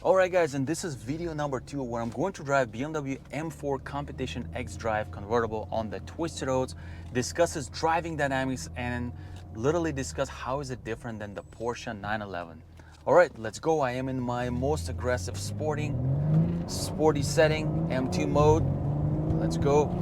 Alright guys, and this is video number 2 where I'm going to drive BMW M4 Competition X-Drive convertible on the twisted roads, discusses driving dynamics, and literally discuss how is it different than the Porsche 911. Alright, let's go. I am in my most aggressive sporty setting, M2 mode. Let's go.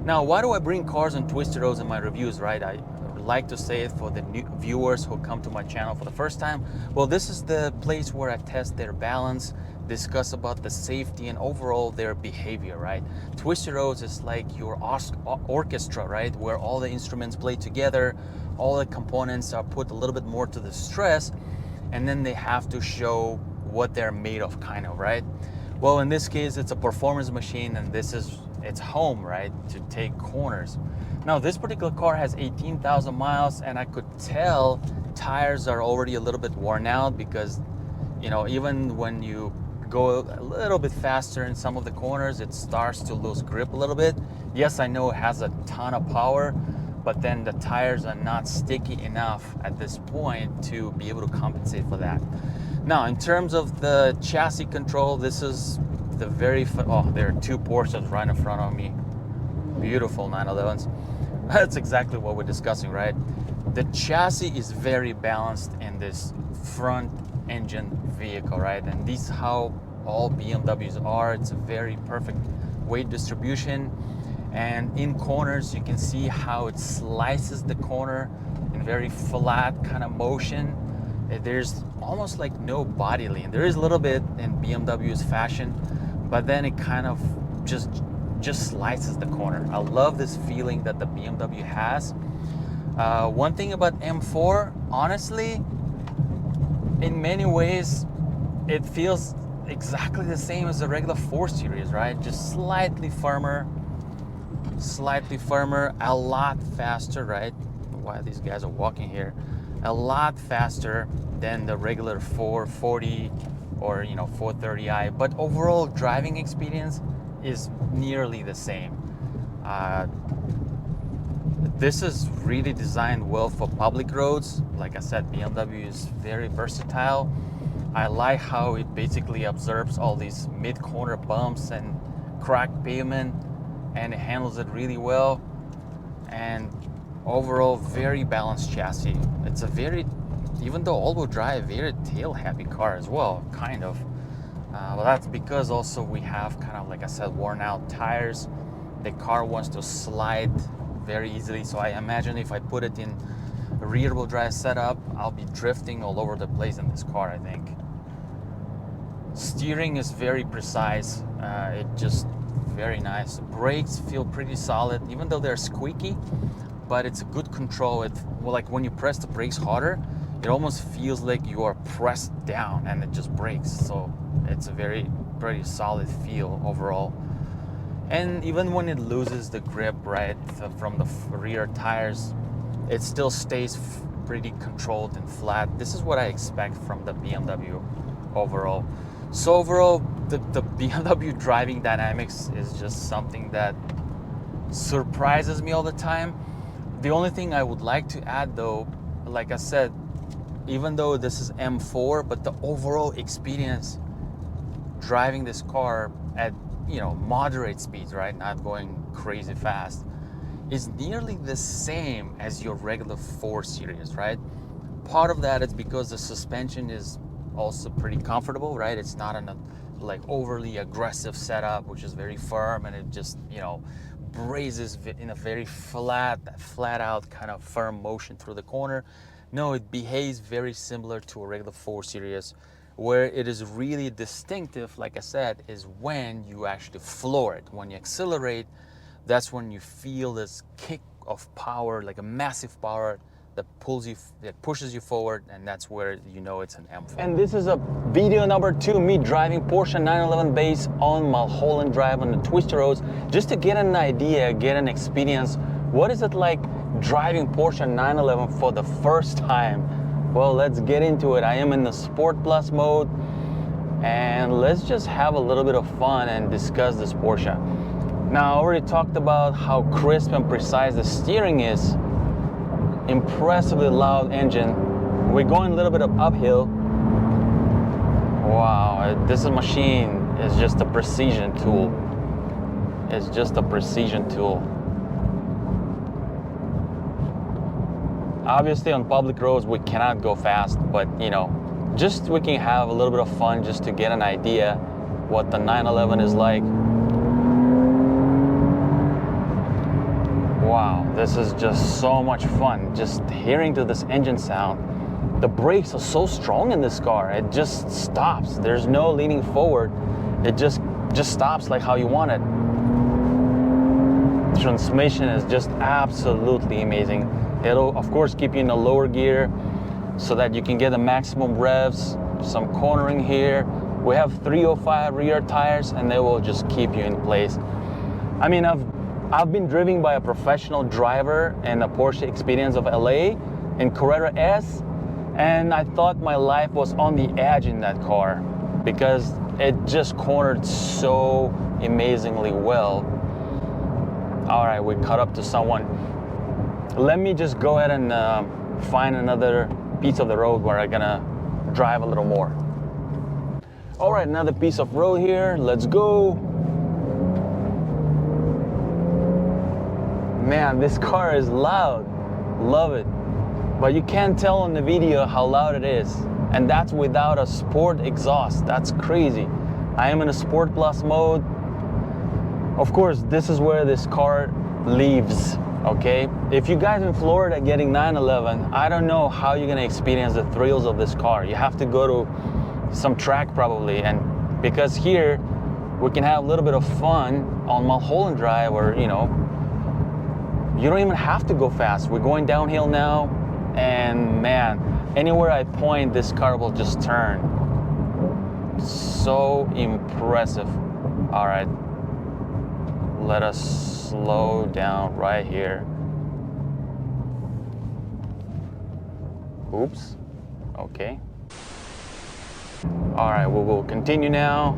Now, why do I bring cars on twisted roads in my reviews, right? I like to say it for the new viewers who come to my channel for the first time. Well, this is the place where I test their balance, discuss about the safety and overall their behavior, right? Twisted roads is like your orchestra, right? Where all the instruments play together, all the components are put a little bit more to the stress, and then they have to show what they're made of, kind of, right? Well, in this case, it's a performance machine, and this is its home, right, to take corners. Now, this particular car has 18,000 miles, and I could tell tires are already a little bit worn out because, you know, even when you go a little bit faster in some of the corners, it starts to lose grip a little bit. Yes, I know it has a ton of power, but then the tires are not sticky enough at this point to be able to compensate for that. Now, in terms of the chassis control, this is the oh, there are two Porsches right in front of me. Beautiful 911s. That's exactly what we're discussing, right? The chassis is very balanced in this front engine vehicle, right? And this is how all BMWs are. It's a very perfect weight distribution. And in corners, you can see how it slices the corner in very flat kind of motion. There's almost like no body lean. There is a little bit in BMW's fashion, but then it kind of just slices the corner. I love this feeling that the BMW has. One thing about M4, honestly, in many ways, it feels exactly the same as the regular 4 Series, right? Just slightly firmer, a lot faster, right? Why these guys are walking here. A lot faster than the regular 440 or 430i, but overall driving experience is nearly the same. This is really designed well for public roads. Like I said, BMW is very versatile. I like how it basically absorbs all these mid-corner bumps and cracked pavement, and it handles it really well. And overall, very balanced chassis. It's a very, even though all-wheel drive, very tail-happy car as well, kind of. Well, that's because also we have kind of, like I said, worn out tires. The car wants to slide very easily, so I imagine if I put it in a rear-wheel drive setup, I'll be drifting all over the place in this car, I think. Steering is very precise. It just very nice. Brakes feel pretty solid, even though they're squeaky, but it's a good control. Well, like when you press the brakes harder, it almost feels like you are pressed down and it just brakes. So it's a pretty solid feel overall. And even when it loses the grip, right, from the rear tires, it still stays pretty controlled and flat. This is what I expect from the BMW overall. So overall, the BMW driving dynamics is just something that surprises me all the time. The only thing I would like to add though, like I said, even though this is M4, but the overall experience driving this car at moderate speeds, right, not going crazy fast, is nearly the same as your regular 4 Series, right? Part of that is because the suspension is also pretty comfortable, right? It's not in a like overly aggressive setup, which is very firm, and it just brazes in a very flat out kind of firm motion through the corner. No, it behaves very similar to a regular 4 Series. Where it is really distinctive, like I said, is when you actually floor it. When you accelerate, that's when you feel this kick of power, like a massive power that pushes you forward, and that's where you know it's an M4. And this is a video number 2, me driving Porsche 911 base on Mulholland Drive on the twisted roads, just to get an idea, get an experience. What is it like driving Porsche 911 for the first time? Well, let's get into it. I am in the Sport Plus mode, and let's just have a little bit of fun and discuss this Porsche. Now, I already talked about how crisp and precise the steering is. Impressively loud engine. We're going a little bit of uphill. Wow, this machine is just a precision tool. It's just a precision tool. Obviously on public roads we cannot go fast, but you know, just we can have a little bit of fun just to get an idea what the 911 is like. Wow, this is just so much fun, just hearing to this engine sound. The brakes are so strong in this car, it just stops. There's no leaning forward. It just stops like how you want it. Transmission is just absolutely amazing. It'll of course keep you in the lower gear so that you can get the maximum revs. Some cornering here. We have 305 rear tires and they will just keep you in place. I mean, I've been driven by a professional driver in the Porsche Experience of LA in Carrera S, and I thought my life was on the edge in that car because it just cornered so amazingly well. All right, we caught up to someone. Let me just go ahead and find another piece of the road where I'm gonna drive a little more. All right, another piece of road here. Let's go. Man, this car is loud. Love it. But you can't tell on the video how loud it is. And that's without a sport exhaust. That's crazy. I am in a Sport Plus mode. Of course, this is where this car leaves, okay? If you guys in Florida getting 911, I don't know how you're gonna experience the thrills of this car. You have to go to some track probably, and because here we can have a little bit of fun on Mulholland Drive, or you know, you don't even have to go fast. We're going downhill now, and man, anywhere I point, this car will just turn. So impressive. All right, let us slow down right here. Oops, okay. All right, we will continue now.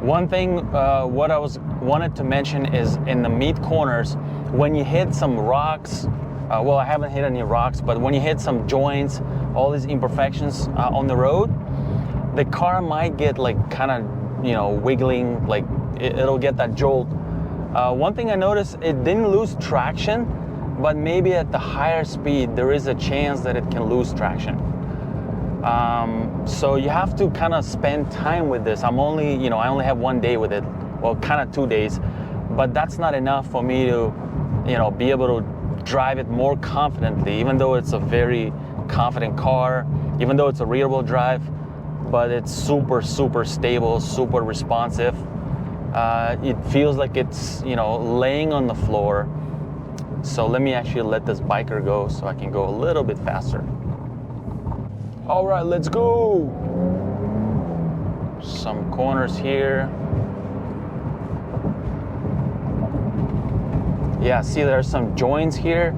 One thing, what I wanted to mention is in the mid corners, when you hit some rocks, well, I haven't hit any rocks, but when you hit some joints, all these imperfections on the road, the car might get like kind of, you know, wiggling, like it'll get that jolt. One thing I noticed, it didn't lose traction, but maybe at the higher speed, there is a chance that it can lose traction. So you have to kind of spend time with this. I only have 1 day with it, well, kind of 2 days, but that's not enough for me to, you know, be able to drive it more confidently, even though it's a very confident car, even though it's a rear-wheel drive, but it's super, super stable, super responsive. It feels like it's, you know, laying on the floor. So let me actually let this biker go so I can go a little bit faster. All right, let's go. Some corners here. Yeah, see there's some joints here.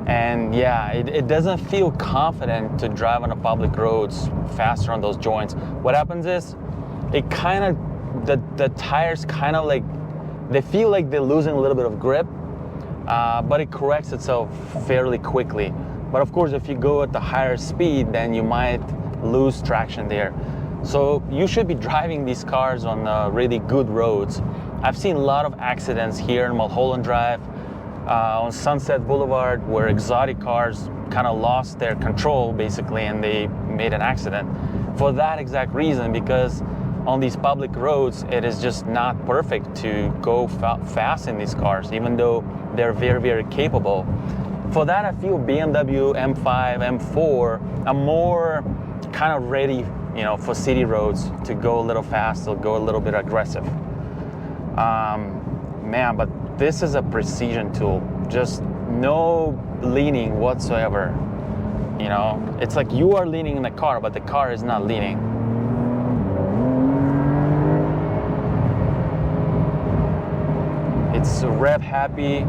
And yeah, it doesn't feel confident to drive on the public roads faster on those joints. What happens is, it kind of, the tires kind of like, they feel like they're losing a little bit of grip, but it corrects itself fairly quickly. But of course, if you go at the higher speed, then you might lose traction there. So you should be driving these cars on really good roads. I've seen a lot of accidents here in Mulholland Drive, on Sunset Boulevard, where exotic cars kind of lost their control basically, and they made an accident. For that exact reason, because on these public roads, it is just not perfect to go fast in these cars, even though they're very, very capable. For that, I feel BMW M5, M4 are more kind of ready, you know, for city roads to go a little fast or go a little bit aggressive. Man, but this is a precision tool. Just no leaning whatsoever. You know, it's like you are leaning in the car, but the car is not leaning. It's rev happy.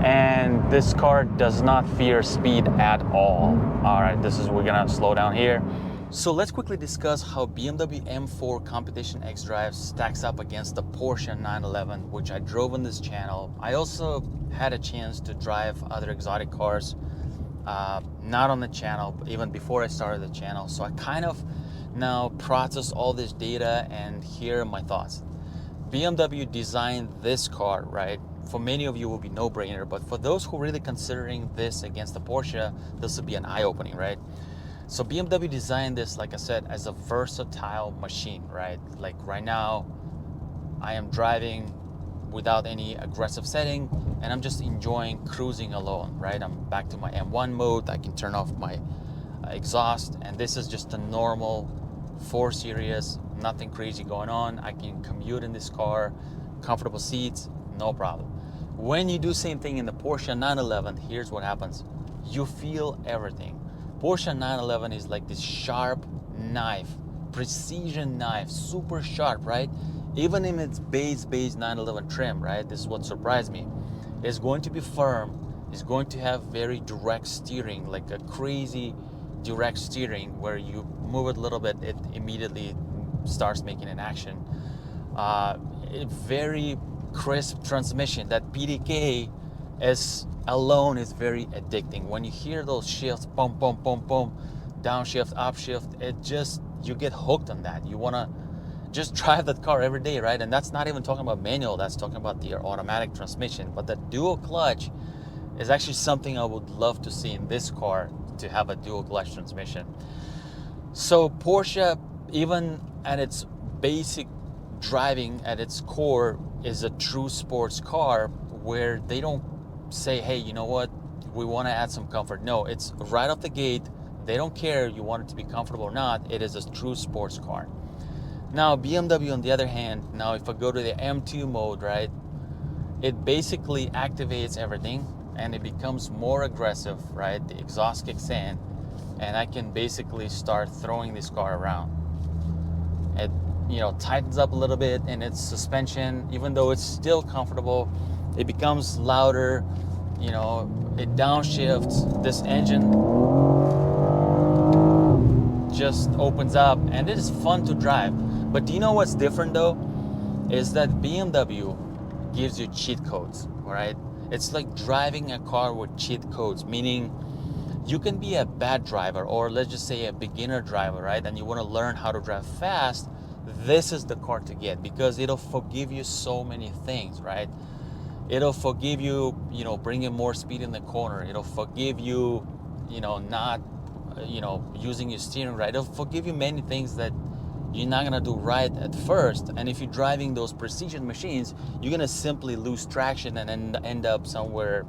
And this car does not fear speed at all. All right, we're gonna slow down here. So let's quickly discuss how BMW M4 Competition X-Drive stacks up against the Porsche 911, which I drove on this channel. I also had a chance to drive other exotic cars, not on the channel, but even before I started the channel. So I kind of now process all this data, and here are my thoughts. BMW designed this car, right? For many of you, it will be no-brainer, but for those who are really considering this against the Porsche, this will be an eye-opening, right? So BMW designed this, like I said, as a versatile machine, right? Like right now, I am driving without any aggressive setting, and I'm just enjoying cruising alone, right? I'm back to my M1 mode. I can turn off my exhaust, and this is just a normal 4 Series, nothing crazy going on. I can commute in this car, comfortable seats, no problem. When you do same thing in the Porsche 911, here's what happens. You feel everything. Porsche 911 is like this sharp knife, precision knife, super sharp, right? Even in its base 911 trim, right? This is what surprised me. It's going to be firm. It's going to have very direct steering, like a crazy direct steering where you move it a little bit, it immediately starts making an action. Very crisp transmission. That PDK alone is very addicting. When you hear those shifts, boom, boom, boom, boom, downshift, upshift, you get hooked on that. You want to just drive that car every day, right? And that's not even talking about manual, that's talking about the automatic transmission. But the dual clutch is actually something I would love to see in this car, to have a dual clutch transmission. So Porsche, even at its basic driving, at its core, is a true sports car where they don't say, hey, you know what, we want to add some comfort. No, it's right off the gate. They don't care you want it to be comfortable or not. It is a true sports car. Now BMW, on the other hand, now if I go to the M2 mode, right, it basically activates everything and it becomes more aggressive, right? The exhaust kicks in and I can basically start throwing this car around. It, tightens up a little bit in its suspension. Even though it's still comfortable, it becomes louder, it downshifts. This engine just opens up and it is fun to drive. But do you know what's different though? Is that BMW gives you cheat codes, right? It's like driving a car with cheat codes, meaning you can be a bad driver, or let's just say a beginner driver, right? And you want to learn how to drive fast. This is the car to get, because it'll forgive you so many things, right? It'll forgive you, bringing more speed in the corner. It'll forgive you, not, using your steering right. It'll forgive you many things that you're not gonna do right at first. And if you're driving those precision machines, you're gonna simply lose traction and end up somewhere,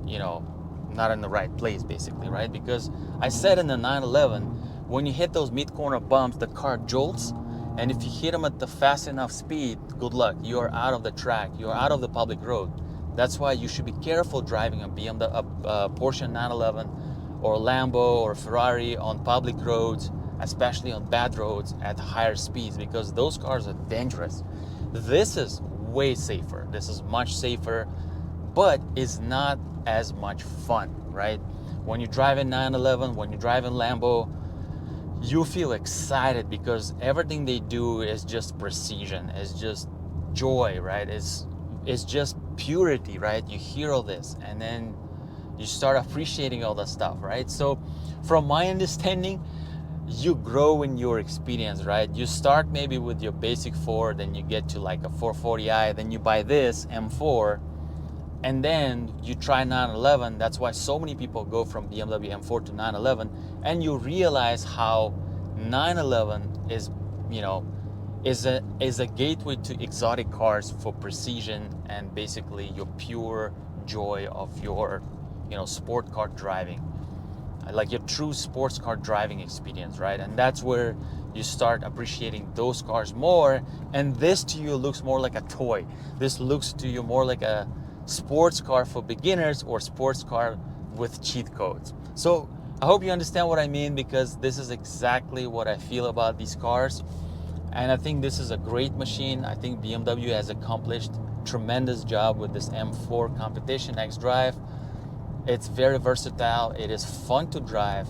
not in the right place, basically, right? Because I said in the 911, when you hit those mid-corner bumps, the car jolts. And if you hit them at the fast enough speed, good luck. You are out of the track. You are out of the public road. That's why you should be careful driving a Porsche 911 or Lambo or Ferrari on public roads, especially on bad roads at higher speeds, because those cars are dangerous. This is way safer. This is much safer, but is not as much fun, right? When you drive in 911, when you drive in Lambo, you feel excited because everything they do is just precision, it's just joy, right? It's just purity, right? You hear all this and then you start appreciating all that stuff, right? So from my understanding, you grow in your experience, right? You start maybe with your basic 4, then you get to like a 440i, then you buy this M4, and then you try 911. That's why so many people go from BMW M4 to 911, and you realize how 911 is, is a gateway to exotic cars for precision and basically your pure joy of your, sport car driving, like your true sports car driving experience, right? And that's where you start appreciating those cars more. And this to you looks more like a toy. This looks to you more like a sports car for beginners or sports car with cheat codes. So I hope you understand what I mean, because this is exactly what I feel about these cars. And I think this is a great machine. I think BMW has accomplished tremendous job with this M4 Competition X-Drive. It's very versatile. It is fun to drive.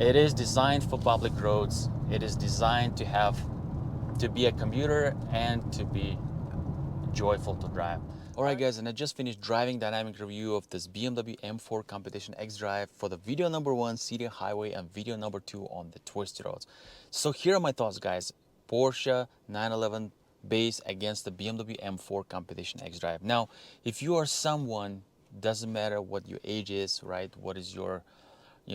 It is designed for public roads. It is designed to be a commuter and to be joyful to drive. Alright guys, and I just finished driving dynamic review of this BMW M4 Competition X-Drive for the video number 1 city highway and video number 2 on the twisty roads. So here are my thoughts guys. Porsche 911 base against the BMW M4 Competition X-Drive. Now, if you are someone, doesn't matter what your age is, right? What is your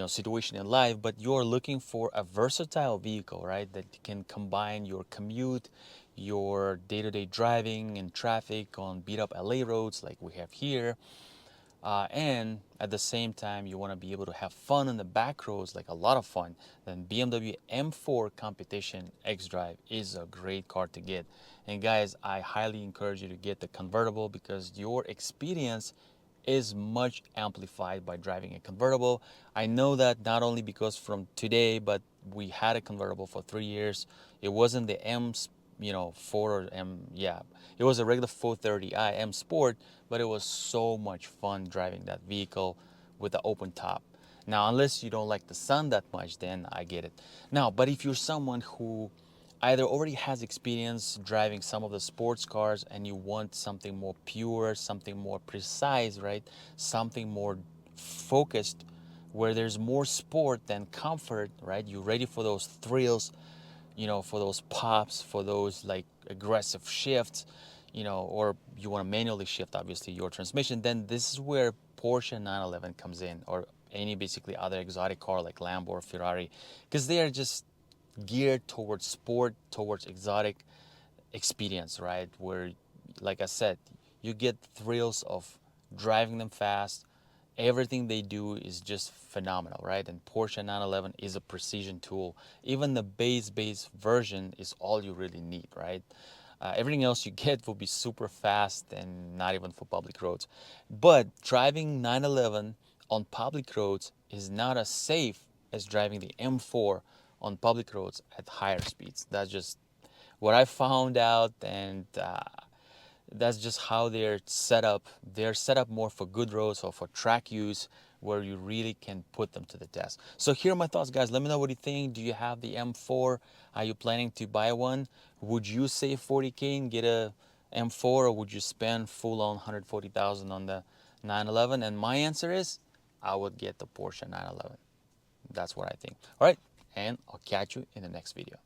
situation in life, but you're looking for a versatile vehicle, right, that can combine your commute, your day-to-day driving in traffic on beat up LA roads like we have here, and at the same time you want to be able to have fun on the back roads, like a lot of fun, then BMW M4 Competition X-Drive is a great car to get. And guys, I highly encourage you to get the convertible because your experience is much amplified by driving a convertible. I know that not only because from today, but we had a convertible for 3 years. It wasn't the M4 or yeah, it was a regular 430i M Sport, but it was so much fun driving that vehicle with the open top. Now, unless you don't like the sun that much, then I get it. Now, but if you're someone who either already has experience driving some of the sports cars and you want something more pure, something more precise, right? Something more focused where there's more sport than comfort, right? You're ready for those thrills, for those pops, for those like aggressive shifts, or you want to manually shift obviously your transmission, then this is where Porsche 911 comes in, or any basically other exotic car like Lambo or Ferrari, because they are just geared towards sport, towards exotic experience, right? Where, like I said, you get thrills of driving them fast. Everything they do is just phenomenal, right? And Porsche 911 is a precision tool. Even the base version is all you really need, right? Everything else you get will be super fast and not even for public roads. But driving 911 on public roads is not as safe as driving the M4 on public roads at higher speeds. That's just what I found out, and that's just how they're set up. They're set up more for good roads or for track use where you really can put them to the test. So here are my thoughts, guys. Let me know what you think. Do you have the M4? Are you planning to buy one? Would you save 40K and get a M4, or would you spend full on 140,000 on the 911? And my answer is I would get the Porsche 911. That's what I think. All right, and I'll catch you in the next video.